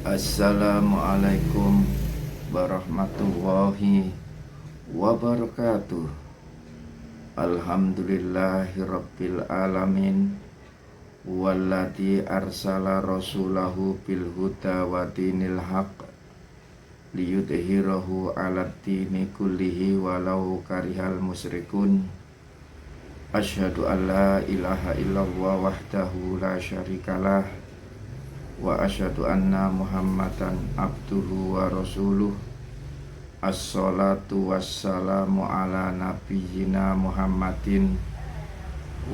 Assalamualaikum warahmatullahi wabarakatuh. Alhamdulillahirabbil alamin. Walladzi arsala rasulahu bil huda wa dinil haqq liyudhhirahu 'alad dini kullihi walau karihal musyrikun. Asyhadu an la ilaha illallah wahdahu la syarikalah wa asyhadu anna Muhammadan abduhu wa rasuluh. Assalatu wassalamu ala nabiyyina Muhammadin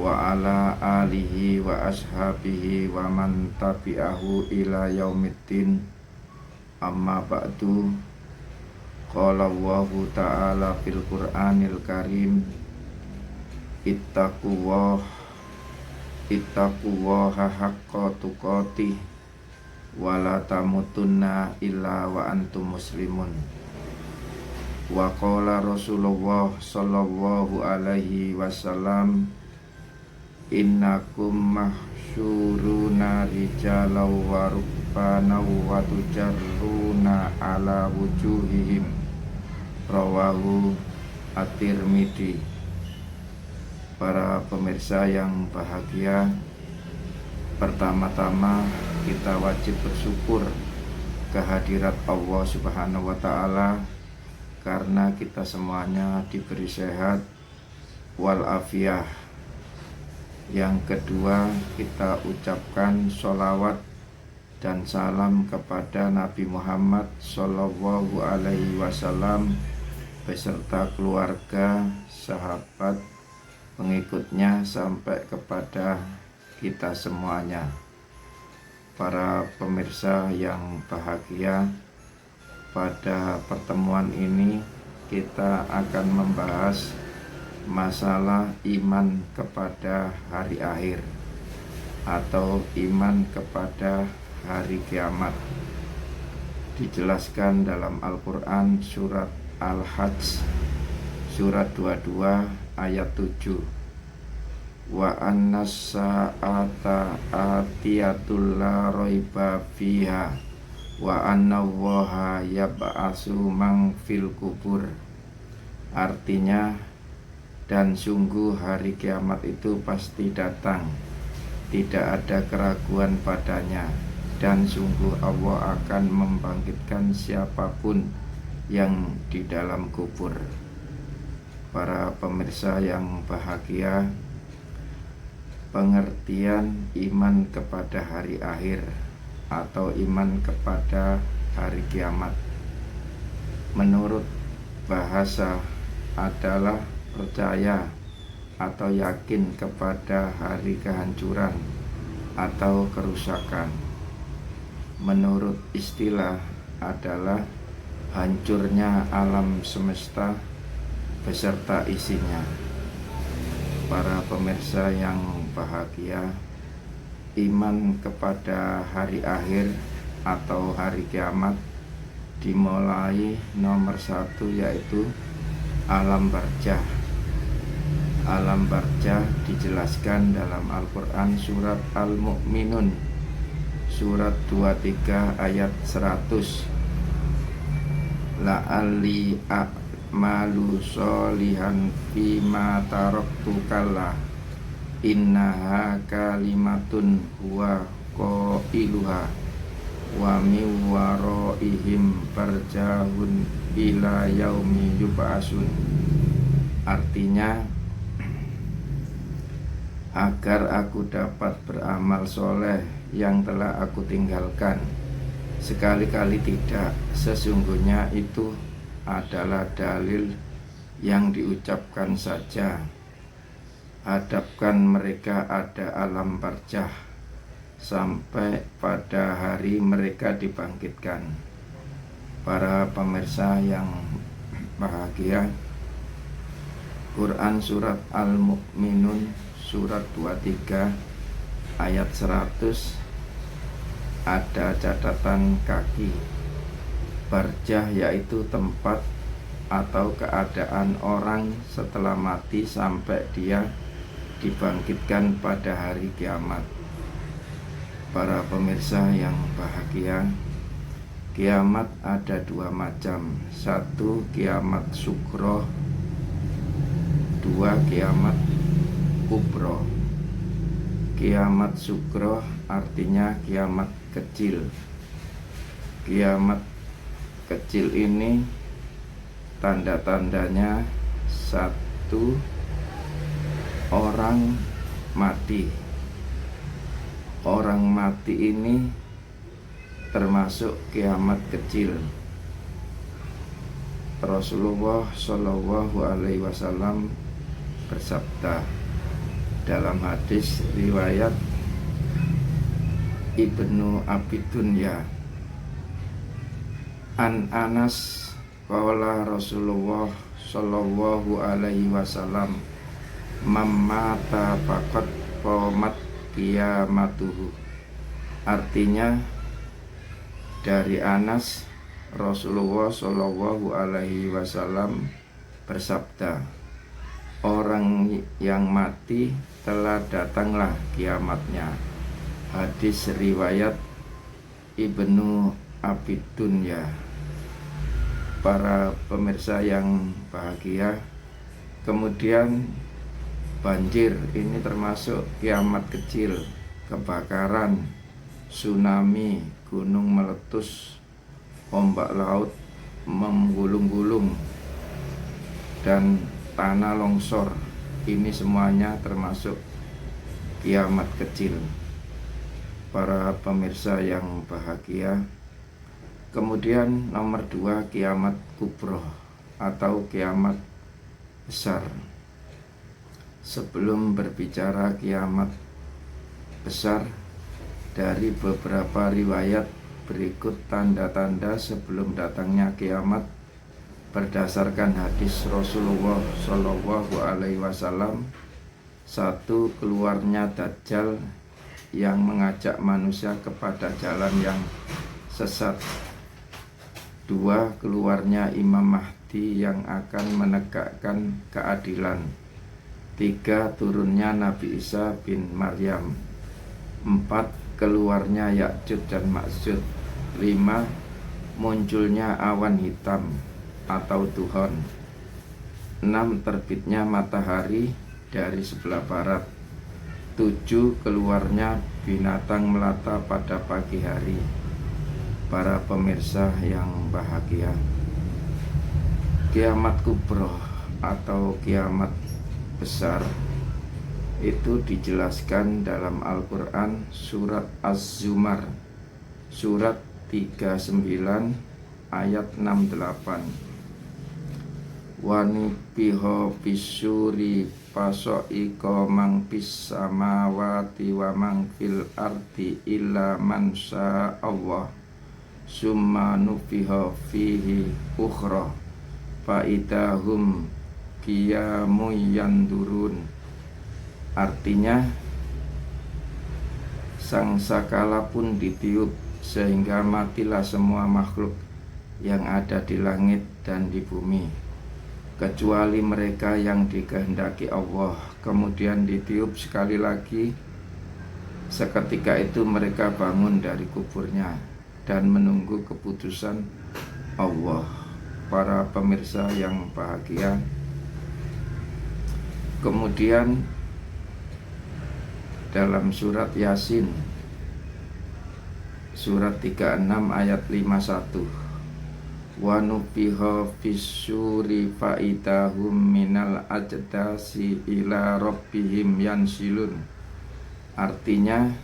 wa ala alihi wa ashabihi wa man tabi'ahu ila yaumiddin. Amma ba'du. Qala Allahu ta'ala fil Qur'anil Karim, ittaqullaha haqqa tuqatih wala tamutunna illa wa antum muslimun. Wa qala Rasulullah sallallahu alaihi wasallam, innakum mahsyuruna rijalau wa rukbana wa tujarruna ala wujuhihim. Rawahu At-Tirmidzi. Para pemirsa yang bahagia, pertama-tama kita wajib bersyukur kehadirat Allah Subhanahu wa ta'ala karena kita semuanya diberi sehat walafiat. Yang kedua, kita ucapkan sholawat dan salam kepada Nabi Muhammad Sallallahu Alaihi Wasallam beserta keluarga, sahabat, pengikutnya sampai kepada kita semuanya. Para pemirsa yang bahagia, pada pertemuan ini kita akan membahas masalah iman kepada hari akhir atau iman kepada hari kiamat. Dijelaskan dalam Al-Quran surat Al-Hajj surat 22 ayat 7. Wa annas sa'ata atiyatul la raiba fiha wa anna Allaha yab'atsu man fil kubur. Artinya, dan sungguh hari kiamat itu pasti datang, tidak ada keraguan padanya, dan sungguh Allah akan membangkitkan siapapun yang di dalam kubur. Para pemirsa yang bahagia, pengertian iman kepada hari akhir atau iman kepada hari kiamat menurut bahasa adalah percaya atau yakin kepada hari kehancuran atau kerusakan. Menurut istilah adalah hancurnya alam semesta beserta isinya. Para pemirsa yang bahagia, iman kepada hari akhir atau hari kiamat dimulai nomor satu, yaitu alam barzah. Alam barzah dijelaskan dalam Al-Quran surat Al-Mu'minun surat 23 ayat 100. La'alli a'malu sholihan fima taraktu kalla innaha kalimatun huwa qailuha wa min waraihim barjahun ila yaumi yub'atsun. Artinya, agar aku dapat beramal soleh yang telah aku tinggalkan, sekali-kali tidak. Sesungguhnya itu adalah dalil yang diucapkan saja. Hadapkan mereka ada alam barzah sampai pada hari mereka dibangkitkan. Para pemirsa yang bahagia, Quran surat Al-Mu'minun surat 23 ayat 100 ada catatan kaki. Barzah yaitu tempat atau keadaan orang setelah mati sampai dia dibangkitkan pada hari kiamat. Para pemirsa yang bahagia, Kiamat ada dua macam. Satu kiamat sukroh, dua kiamat kubro. Kiamat sukroh artinya kiamat kecil. Kiamat kecil ini tanda-tandanya satu, orang mati. Orang mati ini termasuk kiamat kecil. Rasulullah Shallallahu Alaihi Wasallam bersabda dalam hadis riwayat Ibnu Abi Dunya, An Anas qala Rasulullah Shallallahu Alaihi Wasallam, mamata faqad qomat qiyamatuhu. Artinya dari Anas, Rasulullah Shallallahu Alaihi Wasallam bersabda, orang yang mati telah datanglah kiamatnya. Hadis riwayat Ibnu Abi Dunya. Para pemirsa yang bahagia, kemudian banjir ini termasuk kiamat kecil. Kebakaran, tsunami, gunung meletus, ombak laut menggulung-gulung, dan tanah longsor. Ini semuanya termasuk kiamat kecil. Para pemirsa yang bahagia, kemudian nomor dua kiamat kubro atau kiamat besar. Sebelum berbicara kiamat besar, dari beberapa riwayat berikut tanda-tanda sebelum datangnya kiamat berdasarkan hadis Rasulullah Shallallahu Alaihi Wasallam. Satu, keluarnya Dajjal yang mengajak manusia kepada jalan yang sesat. Dua, keluarnya Imam Mahdi yang akan menegakkan keadilan. Tiga, turunnya Nabi Isa bin Maryam. Empat, keluarnya Ya'juj dan Ma'juj. Lima, munculnya awan hitam atau duhon. Enam, terbitnya matahari dari sebelah barat. Tujuh, keluarnya binatang melata pada pagi hari. Para pemirsa yang bahagia, kiamat kubro atau kiamat besar itu dijelaskan dalam Al-Quran surat Az-Zumar surat 39 ayat 68. Wani piho pisuri paso'iko mang pis samawati wa mang fil ardi illa man Allah summa nufiho fihi ukhra faidahum qiyamun yandurun. Artinya, sangkakala pun ditiup sehingga matilah semua makhluk yang ada di langit dan di bumi, kecuali mereka yang dikehendaki Allah. Kemudian ditiup sekali lagi. Seketika itu mereka bangun dari kuburnya dan menunggu keputusan Allah. Para pemirsa yang bahagia, kemudian dalam surat Yasin surat 36 ayat 51, wa nufiha fis-suri faidahum minal ajdasi ila rabbihim yansilun. Artinya,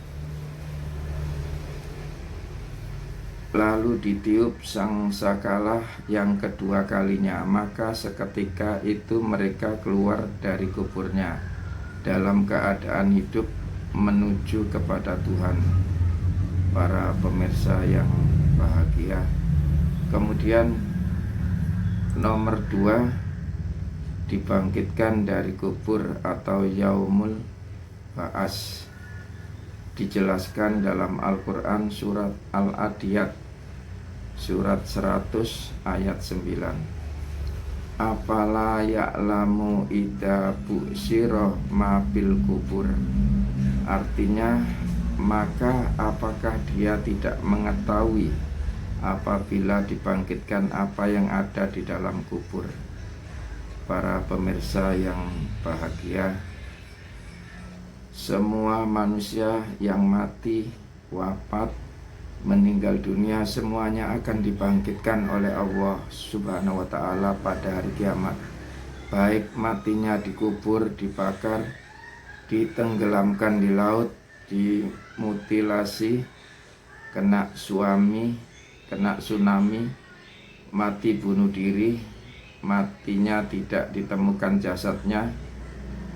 lalu ditiup sangkakala yang kedua kalinya, maka seketika itu mereka keluar dari kuburnya dalam keadaan hidup menuju kepada Tuhan. Para pemirsa yang bahagia, kemudian nomor dua, dibangkitkan dari kubur atau yaumul ba'as. Dijelaskan dalam Al-Quran surat Al-Adiyat surat 100 ayat 9. Apala ya'lamu idza bu'syira ma bil kubur. Artinya, maka apakah dia tidak mengetahui apabila dibangkitkan apa yang ada di dalam kubur. Para pemirsa yang bahagia, semua manusia yang mati, wafat, meninggal dunia, semuanya akan dibangkitkan oleh Allah Subhanahu wa ta'ala pada hari kiamat. Baik matinya dikubur, dibakar, ditenggelamkan di laut, dimutilasi, kena suami, kena tsunami, mati bunuh diri, matinya tidak ditemukan jasadnya,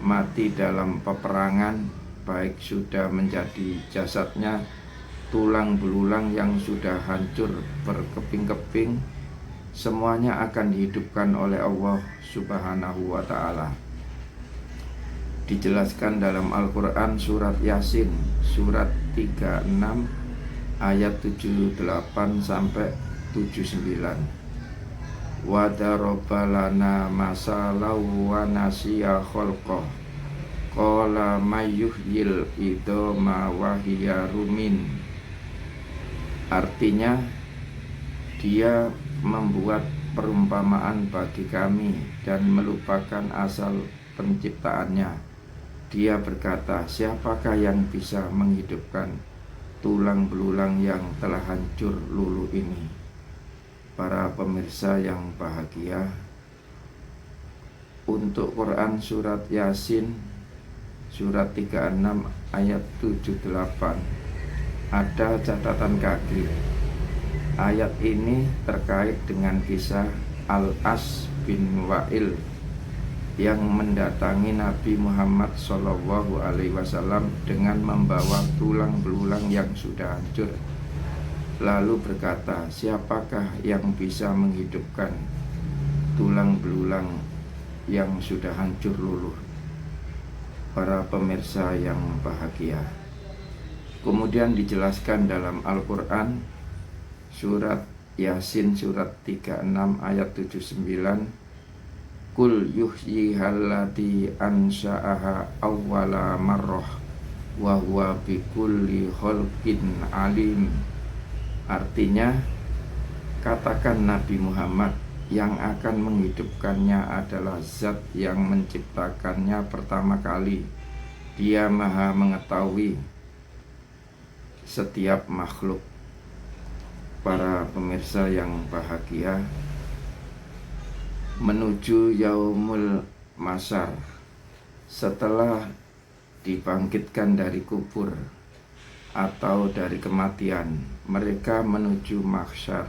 mati dalam peperangan, baik sudah menjadi jasadnya tulang belulang yang sudah hancur berkeping-keping, semuanya akan dihidupkan oleh Allah Subhanahu wa ta'ala. Dijelaskan dalam Al-Quran surat Yasin, surat 36 ayat 78 sampai 79. Wa daraba lana masalahu wa nasiya khalqah qala mayyuhyil idoma wa hiya rumin. Artinya, dia membuat perumpamaan bagi kami dan melupakan asal penciptaannya. Dia berkata, siapakah yang bisa menghidupkan tulang belulang yang telah hancur luluh ini? Para pemirsa yang bahagia, untuk Quran surat Yasin surat 36 ayat 78 ada catatan kaki. Ayat ini terkait dengan kisah Al-As bin Wa'il yang mendatangi Nabi Muhammad SAW dengan membawa tulang belulang yang sudah hancur. Lalu berkata, siapakah yang bisa menghidupkan tulang belulang yang sudah hancur luluh? Para pemirsa yang bahagia, kemudian dijelaskan dalam Al-Quran surat Yasin surat 36 ayat 79, Kul yuhyihallati ansha'aha awwala marrah wa huwa bikulli khalqin alim. Artinya, katakan Nabi Muhammad, yang akan menghidupkannya adalah zat yang menciptakannya pertama kali. Dia maha mengetahui setiap makhluk. Para pemirsa yang bahagia, menuju yaumul masyar, setelah dibangkitkan dari kubur atau dari kematian, mereka menuju mahsyar.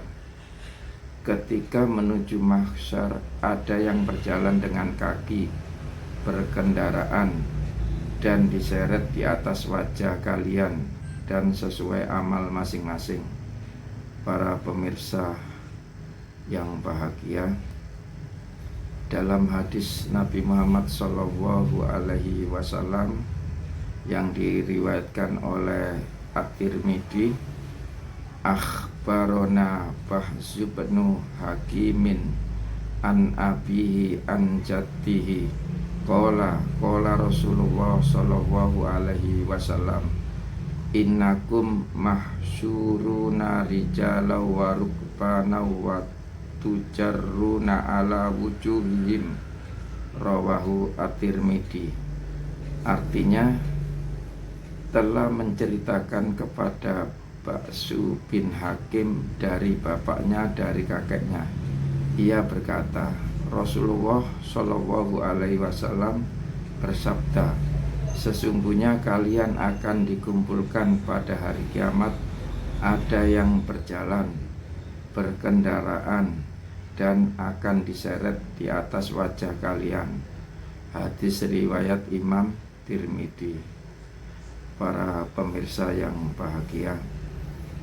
Ketika menuju mahsyar, ada yang berjalan dengan kaki, berkendaraan, dan diseret di atas wajah kalian dan sesuai amal masing-masing. Para pemirsa yang bahagia, dalam hadis Nabi Muhammad SAW yang diriwayatkan oleh At-Tirmidzi, akhbarona Bahz bin Hakimin an abihi an jaddihi qala Rasulullah SAW, innakum mahsyuruna rijalau wa rukbana wa tujarruna ala wujuhihim, rawahu At-Tirmidzi. Artinya, telah menceritakan kepada Bahzu bin Hakim dari bapaknya, dari kakeknya. Ia berkata, Rasulullah SAW bersabda, sesungguhnya kalian akan dikumpulkan pada hari kiamat, ada yang berjalan, berkendaraan, dan akan diseret di atas wajah kalian. Hadis riwayat Imam Tirmidzi. Para pemirsa yang bahagia,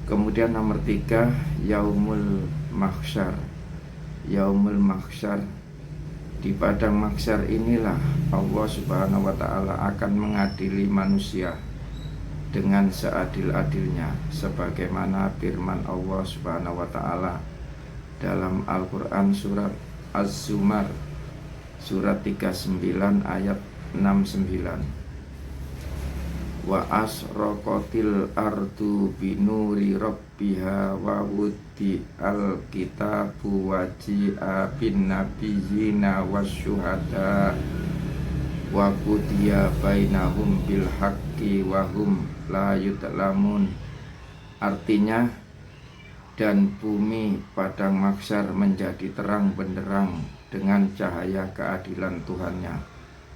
kemudian nomor 3, Yaumul Mahsyar. Yaumul Mahsyar, di padang mahsyar inilah Allah Subhanahu wa ta'ala akan mengadili manusia dengan seadil-adilnya, sebagaimana firman Allah Subhanahu wa ta'ala dalam Al-Quran surat Az-Zumar surat 39 ayat 69. wa asraqatil ardu binuri rabbiha wa wudi alkitabu waji'a bin nabiyyina wasyuhada wa qudiya bainahum bil haqqi wa hum la yudlamun. Artinya, dan bumi padang mahsyar menjadi terang benderang dengan cahaya keadilan Tuhannya,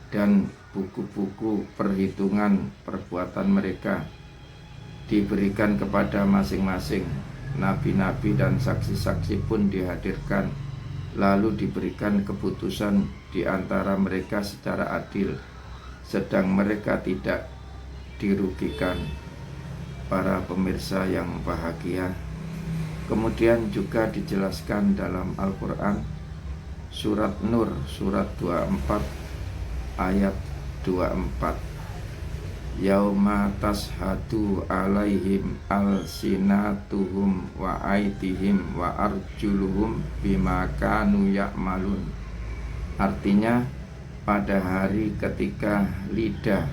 dan buku-buku perhitungan perbuatan mereka diberikan kepada masing-masing. Nabi-nabi dan saksi-saksi pun dihadirkan, lalu diberikan keputusan di antara mereka secara adil, sedang mereka tidak dirugikan. Para pemirsa yang bahagia, kemudian juga dijelaskan dalam Al-Quran surat Nur surat 24 ayat 24, yauma tashhadu alaihim alsinatuhum wa aydihim wa arjuluhum bima kanu ya'malun. Artinya, pada hari ketika lidah,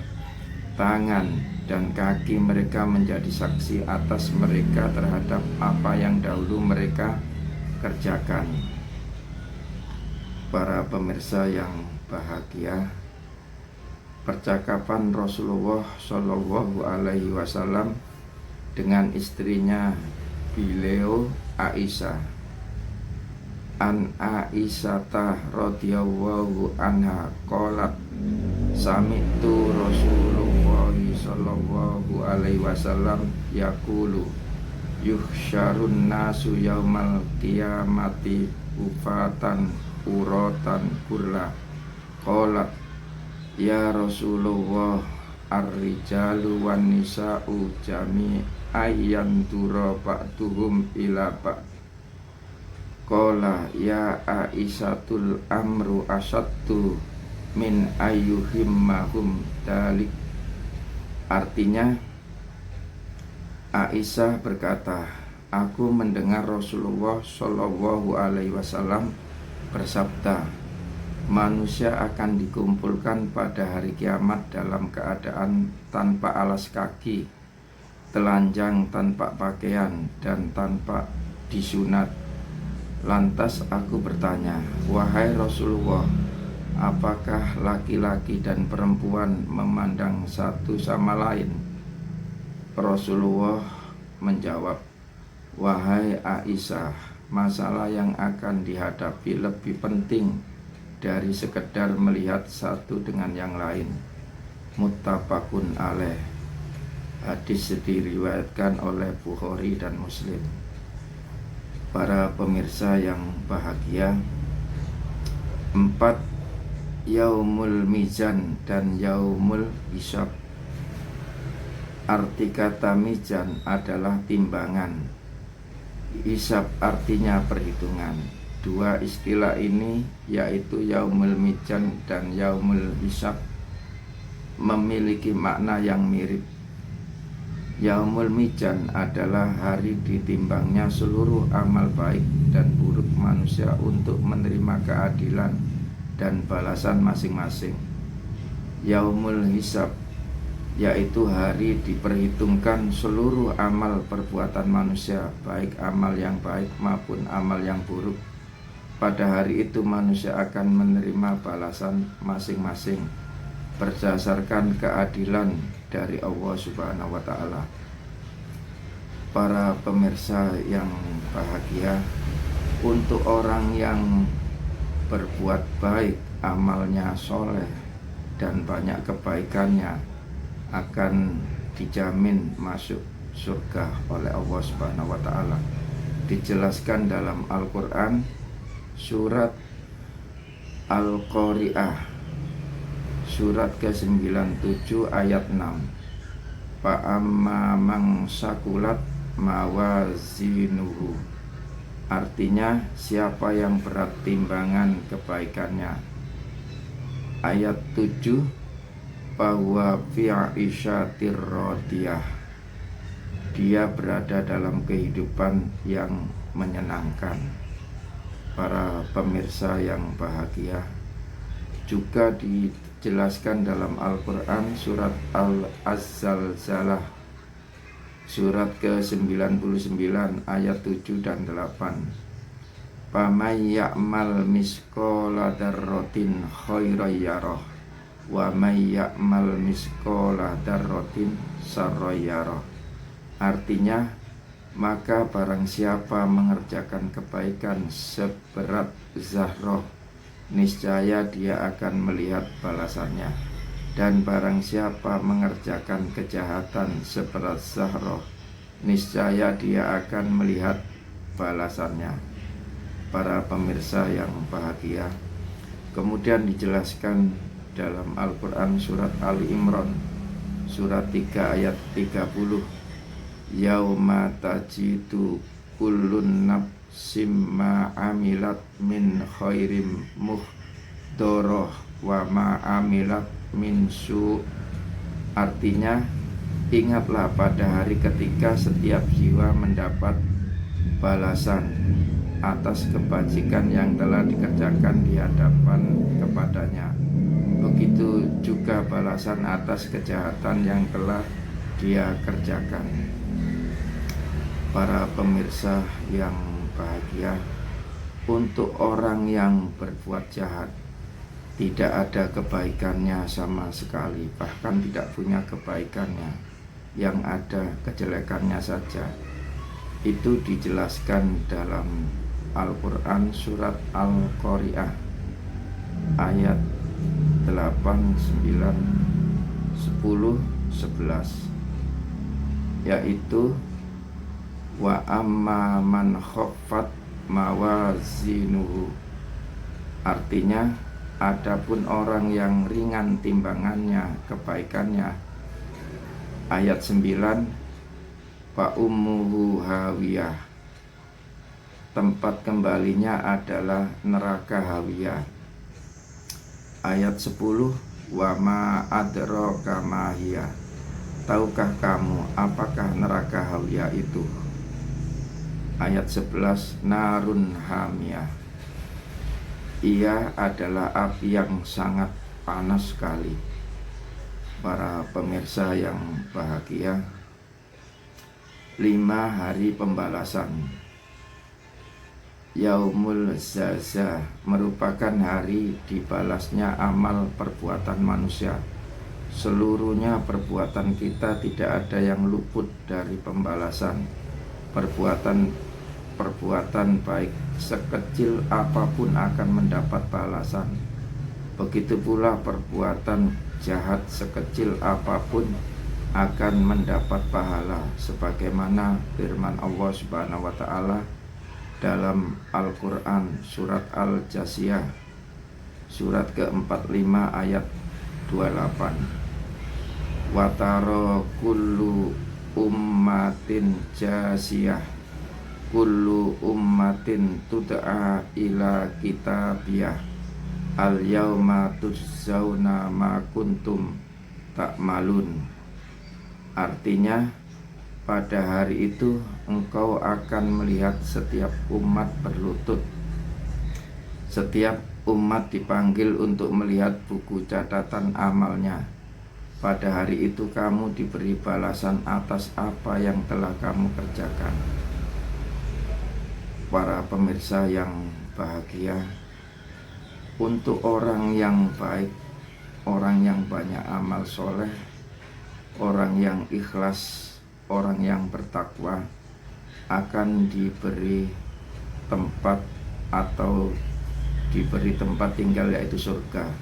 tangan, dan kaki mereka menjadi saksi atas mereka terhadap apa yang dahulu mereka kerjakan. Para pemirsa yang bahagia, percakapan Rasulullah Shallallahu Alaihi Wasallam dengan istrinya beliau Aisyah. An Aisyata radhiyallahu anha qalat sami'tu Rasulullah Shallallahu Alaihi Wasallam yaqulu yuhsyarun nasu yaumal qiyamati ufatan uratan kurla. Qalat ya Rasulullah ar-rijalu wan nisa'u jami'ayyan dura ba'duhum ila ba'd. Qala ya Aisyatul amru asyaddu min ayyuhimmahum dalik. Artinya, Aisyah berkata, aku mendengar Rasulullah Shallallahu Alaihi Wasallam bersabda, manusia akan dikumpulkan pada hari kiamat dalam keadaan tanpa alas kaki, telanjang tanpa pakaian, dan tanpa disunat. Lantas aku bertanya, wahai Rasulullah, apakah laki-laki dan perempuan memandang satu sama lain? Rasulullah menjawab, wahai Aisyah, masalah yang akan dihadapi lebih penting dari sekedar melihat satu dengan yang lain. Muttafaqun alaih. Hadis diriwayatkan oleh Bukhari dan Muslim. Para pemirsa yang bahagia, 4 Yaumul Mizan dan Yaumul Hisab. Arti kata mizan adalah timbangan, hisab artinya perhitungan. Dua istilah ini, yaitu Yaumul Mizan dan Yaumul Hisab, memiliki makna yang mirip. Yaumul Mizan adalah hari ditimbangnya seluruh amal baik dan buruk manusia untuk menerima keadilan dan balasan masing-masing. Yaumul Hisab yaitu hari diperhitungkan seluruh amal perbuatan manusia, baik amal yang baik maupun amal yang buruk. Pada hari itu manusia akan menerima balasan masing-masing berdasarkan keadilan dari Allah Subhanahu wa Ta'ala. Para pemirsa yang bahagia, untuk orang yang berbuat baik, amalnya soleh dan banyak kebaikannya, akan dijamin masuk surga oleh Allah Subhanahu wa Ta'ala. Dijelaskan dalam Al-Quran surat Al-Qari'ah surat ke-97 ayat 6. Fa'amma man sakulat mawazinuhu. Artinya, siapa yang berat timbangan kebaikannya. Ayat 7, bahwa fi'isyatir radiyah, dia berada dalam kehidupan yang menyenangkan. Para pemirsa yang bahagia, juga dijelaskan dalam Al-Quran surat Al-Zalzalah surat ke-99 ayat 7 dan 8. Famay ya'mal misqala dzarratin khairan yarah wa may ya'mal misqala dzarratin syarran yarah. Artinya, maka barang siapa mengerjakan kebaikan seberat zarrah, niscaya dia akan melihat balasannya. Dan barang siapa mengerjakan kejahatan seberat zarrah, niscaya dia akan melihat balasannya. Para pemirsa yang bahagia, kemudian dijelaskan dalam Al-Quran surat Ali Imran surat 3 ayat 30. Yauma tajidu kullun nafsim ma amilat min khairim muhdoroh wa ma amilat min su. Artinya, ingatlah pada hari ketika setiap jiwa mendapat balasan atas kebajikan yang telah dikerjakan di hadapan kepadanya. Begitu juga balasan atas kejahatan yang telah dia kerjakan. Para pemirsa yang bahagia, untuk orang yang berbuat jahat tidak ada kebaikannya sama sekali, bahkan tidak punya kebaikannya, yang ada kejelekannya saja. Itu dijelaskan dalam Al-Quran surat Al-Qari'ah ayat 8, 9, 10, 11, yaitu wa amma man khaffat mawazinuhu. Artinya, adapun orang yang ringan timbangannya, kebaikannya, ayat 9, fa ummuhu hawiyah, tempat kembalinya adalah neraka hawiyah. Ayat 10, wa ma adraka ma hiya, tahukah kamu apakah neraka hawiyah itu? Ayat 11, narun hamiyah, ia adalah api yang sangat panas sekali. Para pemirsa yang bahagia, 5 hari pembalasan. Yaumul Zaza merupakan hari dibalasnya amal perbuatan manusia. Seluruhnya perbuatan kita, tidak ada yang luput dari pembalasan. Perbuatan baik sekecil apapun akan mendapat balasan. Begitu pula perbuatan jahat sekecil apapun akan mendapat pahala, sebagaimana firman Allah Subhanahu wa taala dalam Al-Quran surat Al-Jasiyah surat ke-45 ayat 28. Wataro kullu ummatin jasiyah, kullu ummatin tud'a ila kitabiyah, al yauma tujzauna ma kuntum ta'malun. Artinya, pada hari itu engkau akan melihat setiap umat berlutut. Setiap umat dipanggil untuk melihat buku catatan amalnya. Pada hari itu kamu diberi balasan atas apa yang telah kamu kerjakan. Para pemirsa yang bahagia, untuk orang yang baik, orang yang banyak amal soleh, orang yang ikhlas, orang yang bertakwa, akan diberi tempat atau diberi tempat tinggal, yaitu surga.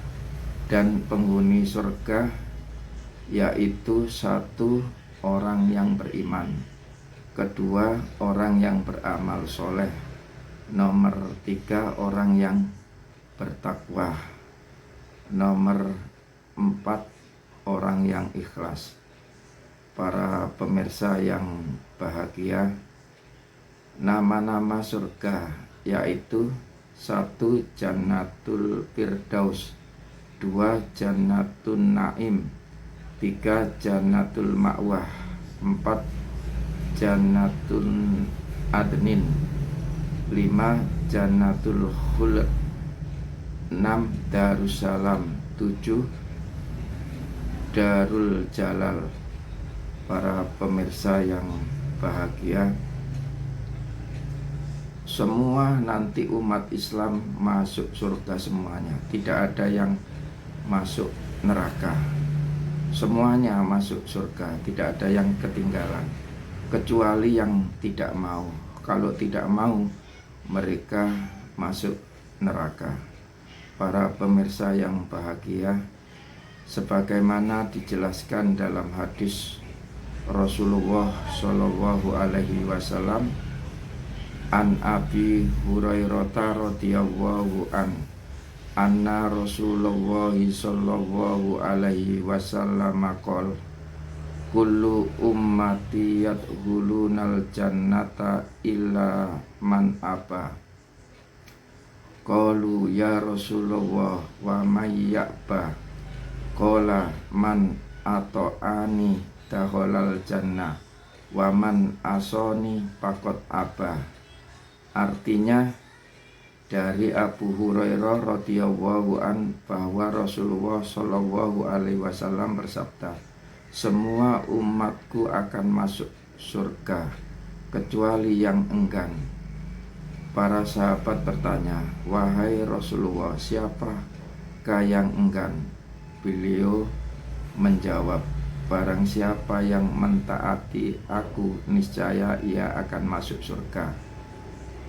Dan penghuni surga yaitu 1, orang yang beriman, 2, orang yang beramal soleh, nomor 3, orang yang bertakwa, nomor 4, orang yang ikhlas. Para pemirsa yang bahagia, nama-nama surga yaitu 1, Jannatul Firdaus, 2, Jannatun Naim, 3, Jannatul Ma'wah, 4, Jannatun Adnin, 5, Jannatul Khuld, 6, Darussalam, 7, Darul Jalal. Para pemirsa yang bahagia, semua nanti umat Islam masuk surga semuanya, tidak ada yang masuk neraka, semuanya masuk surga, tidak ada yang ketinggalan kecuali yang tidak mau. Kalau tidak mau, mereka masuk neraka. Para pemirsa yang bahagia, sebagaimana dijelaskan dalam hadis Rasulullah Shallallahu Alaihi Wasallam, an Abi Hurairah radhiyallahu anna Rasulullah Shallallahu Alaihi Wasallam qol kullu ummati yadkhulunal jannata illa man aba. Qalu ya Rasulullah wa may ya'ba. Qala man ata'ani dakhalal jannah wa man asoni faqad aba. Artinya dari Abu Hurairah radhiyallahu an bahwa Rasulullah Shallallahu Alaihi Wasallam bersabda, semua umatku akan masuk surga kecuali yang enggan. Para sahabat bertanya, wahai Rasulullah, siapakah yang enggan? Beliau menjawab, barang siapa yang mentaati aku, niscaya ia akan masuk surga.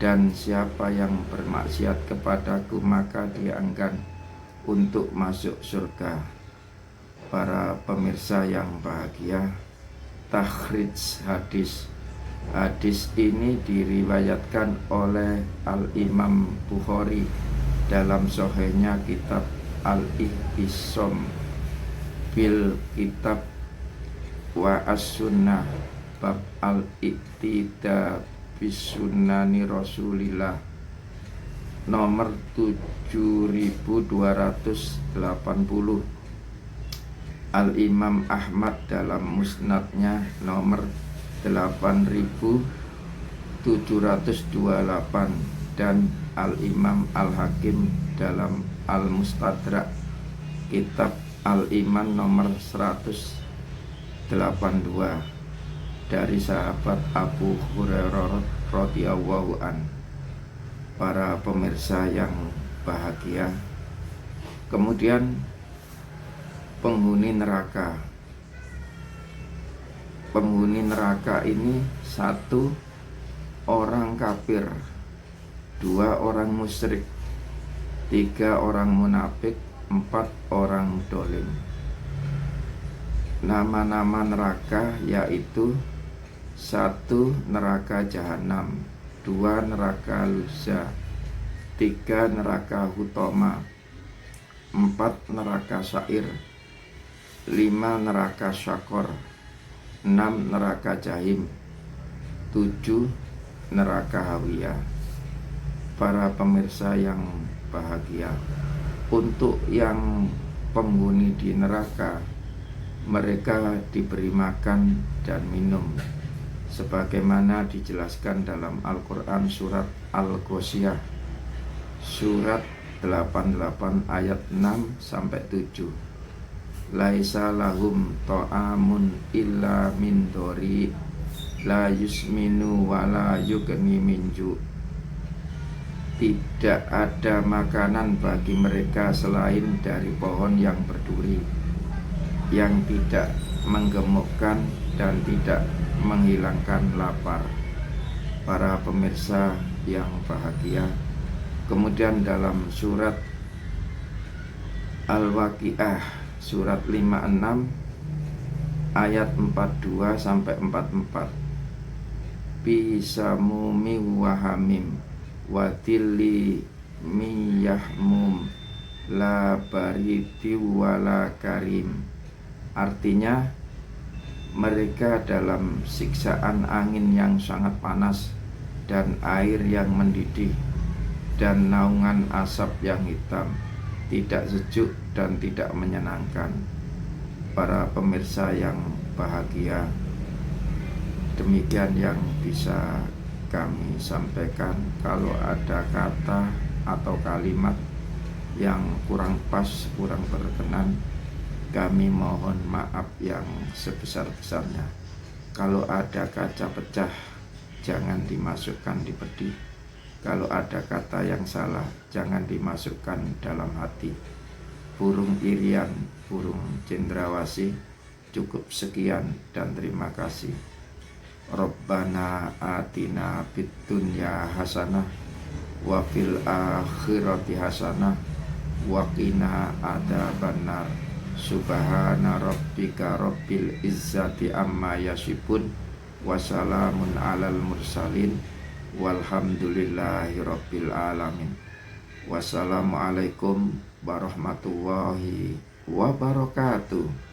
Dan siapa yang bermaksiat kepadaku, maka dia enggan untuk masuk surga. Para pemirsa yang bahagia, takhrij hadis. Hadis ini diriwayatkan oleh Al-Imam Bukhari dalam sahihnya kitab Al-Ihtisam bil kitab wa as-sunnah bab al-iktida bisunani Rasulillah nomor 7280. Al-Imam Ahmad dalam musnadnya nomor 8728 dan Al-Imam Al-Hakim dalam Al-Mustadrak kitab Al-Iman nomor 182 dari sahabat Abu Hurairah radhiyallahu an. Para pemirsa yang bahagia, kemudian penghuni neraka. Penghuni neraka ini 1 orang kafir, 2 orang musyrik, 3 orang munafik, 4 orang dolim. Nama-nama neraka yaitu 1 neraka jahanam, 2 neraka luza, 3 neraka hutama, 4 neraka syair, 5 neraka syakor, 6 neraka jahim, 7 neraka hawiyah. Para pemirsa yang bahagia, untuk yang penghuni di neraka, mereka diberi makan dan minum sebagaimana dijelaskan dalam Al-Quran surat Al-Ghoshiyah surat 88 ayat 6-7. Laisa lahum ta'amun illa min dori la yusminu wa la yughni min ju'. Tidak ada makanan bagi mereka selain dari pohon yang berduri, yang tidak menggemukkan dan tidak menghilangkan lapar. Para pemirsa yang bahagia, kemudian dalam surat Al-Waqiah surat 56 ayat 42-44. Bisamumi wahamim wadilli miyahmum la baridi wala karim. Artinya, mereka dalam siksaan angin yang sangat panas dan air yang mendidih dan naungan asap yang hitam, tidak sejuk dan tidak menyenangkan. Para pemirsa yang bahagia, demikian yang bisa kami sampaikan. Kalau ada kata atau kalimat yang kurang pas, kurang berkenan, Kami mohon maaf yang sebesar-besarnya. Kalau ada kaca pecah, jangan dimasukkan di peti. Kalau ada kata yang salah, jangan dimasukkan dalam hati. Burung irian, burung cendrawasih. Cukup sekian dan terima kasih. Rabbana atina fid dunya hasanah wa fil akhirati hasanah wa qina adzabannar. Subhana rabbika rabbil izzati amma yasifun wa salamun alal mursalin walhamdulillahi rabbil alamin. Wassalamualaikum warahmatullahi wabarakatuh.